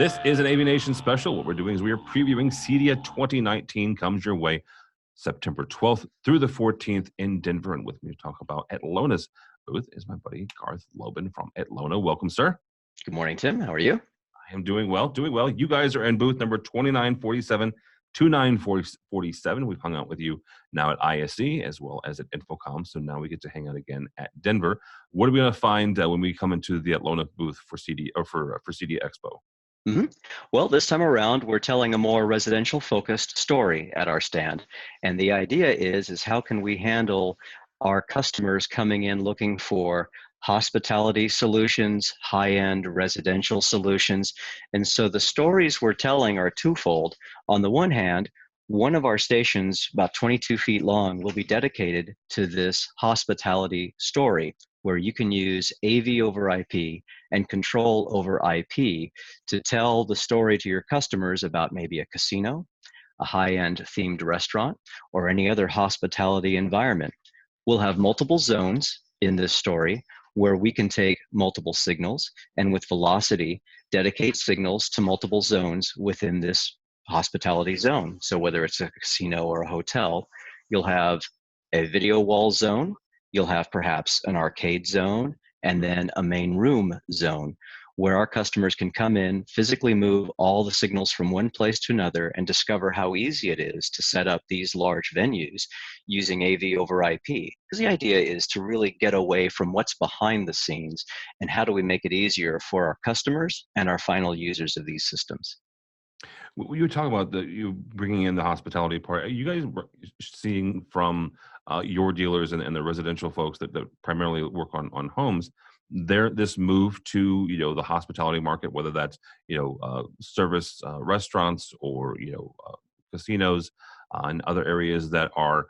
This is an AVNation special. What we're doing is we are previewing CEDIA 2019 comes your way September 12th through the 14th in Denver. And with me to talk about Atlona's booth is my buddy Garth Lobban from Atlona. Welcome, sir. Good morning, Tim. How are you? I am doing well, doing well. You guys are in booth number 2947, 2947. We've hung out with you now at ISE as well as at Infocom. So now we get to hang out again at Denver. What are we going to find when we come into the Atlona booth for CEDIA or for CEDIA Expo? Well, this time around, we're telling a more residential-focused story at our stand. And the idea is how can we handle our customers coming in looking for hospitality solutions, high-end residential solutions. And so the stories we're telling are twofold. On the one hand, one of our stations, about 22 feet long, will be dedicated to this hospitality story, where you can use AV over IP and control over IP to tell the story to your customers about maybe a casino, a high-end themed restaurant, or any other hospitality environment. We'll have multiple zones in this story where we can take multiple signals and with velocity dedicate signals to multiple zones within this hospitality zone. So whether it's a casino or a hotel, you'll have a video wall zone, you'll have perhaps an arcade zone, and then a main room zone where our customers can come in, physically move all the signals from one place to another and discover how easy it is to set up these large venues using AV over IP. Because the idea is to really get away from what's behind the scenes and how do we make it easier for our customers and our final users of these systems. You were talking about you bringing in the hospitality part. Are you guys seeing from your dealers and the residential folks that primarily work on homes, this move to the hospitality market, whether that's service restaurants or casinos and other areas that are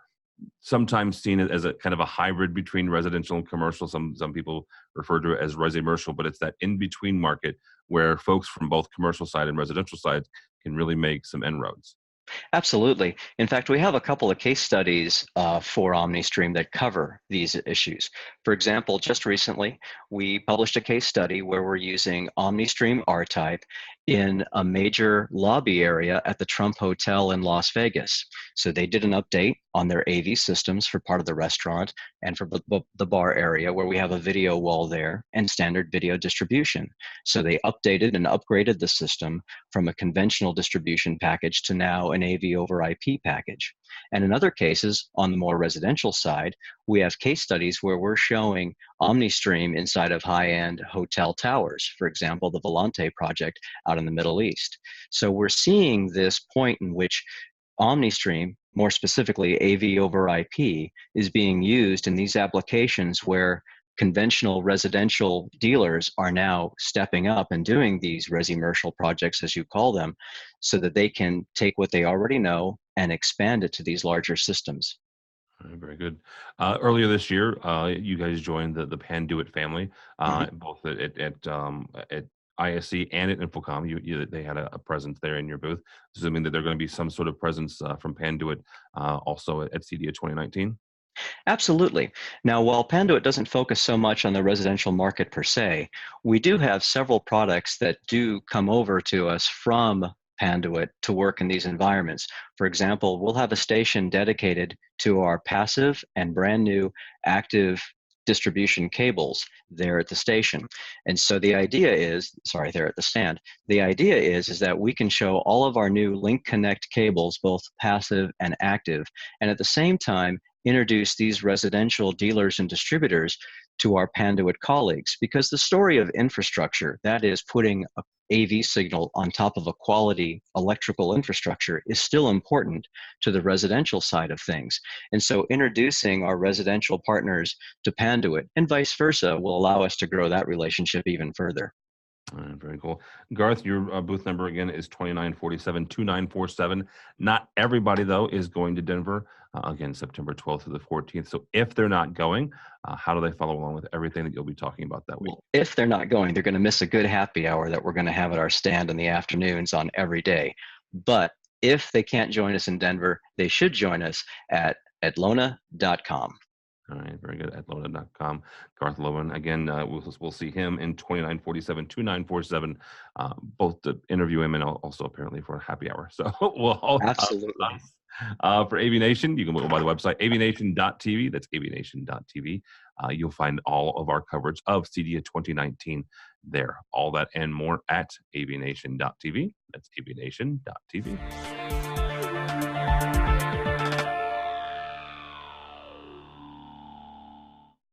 sometimes seen as a kind of a hybrid between residential and commercial. Some people refer to it as resi-commercial, but it's that in-between market where folks from both commercial side and residential side can really make some inroads. Absolutely. In fact, we have a couple of case studies for OmniStream that cover these issues. For example, just recently, we published a case study where we're using OmniStream R-Type in a major lobby area at the Trump Hotel in Las Vegas. So they did an update on their AV systems for part of the restaurant and for the bar area where we have a video wall there and standard video distribution. So they updated and upgraded the system from a conventional distribution package to now an AV over IP package. And in other cases, on the more residential side, we have case studies where we're showing OmniStream inside of high-end hotel towers, for example, the Volante project out in the Middle East. So we're seeing this point in which OmniStream, more specifically AV over IP, is being used in these applications where conventional residential dealers are now stepping up and doing these resi-commercial projects, as you call them, so that they can take what they already know and expand it to these larger systems. Very good. Earlier this year, you guys joined the Panduit family, both at ISE and at Infocom. They had a presence there in your booth, assuming that there are going to be some sort of presence from Panduit also at CEDIA 2019. Absolutely. Now, while Panduit doesn't focus so much on the residential market per se, we do have several products that do come over to us from Panduit to work in these environments. For example, we'll have a station dedicated to our passive and brand new active distribution cables there at the station. And so the idea is, there at the stand, the idea is that we can show all of our new Link Connect cables, both passive and active, and at the same time, introduce these residential dealers and distributors to our Panduit colleagues, because the story of infrastructure, that is putting a AV signal on top of a quality electrical infrastructure, is still important to the residential side of things. And so introducing our residential partners to Panduit and vice versa will allow us to grow that relationship even further. All right, very cool. Garth, your booth number again is 2947, 2947. Not everybody, though, is going to Denver, again, September 12th through the 14th. So if they're not going, how do they follow along with everything that you'll be talking about that week? Well, if they're not going, they're going to miss a good happy hour that we're going to have at our stand in the afternoons on every day. But if they can't join us in Denver, they should join us at atlona.com. All right, very good. Atlona.com. Garth Lobban. Again, we'll see him in 2947, 2947, both to interview him and also apparently for a happy hour. So we'll all Absolutely. us. For AVNation, you can go by the website, avnation.tv. That's avnation.tv. You'll find all of our coverage of CEDIA 2019 there. All that and more at avnation.tv. That's avnation.tv.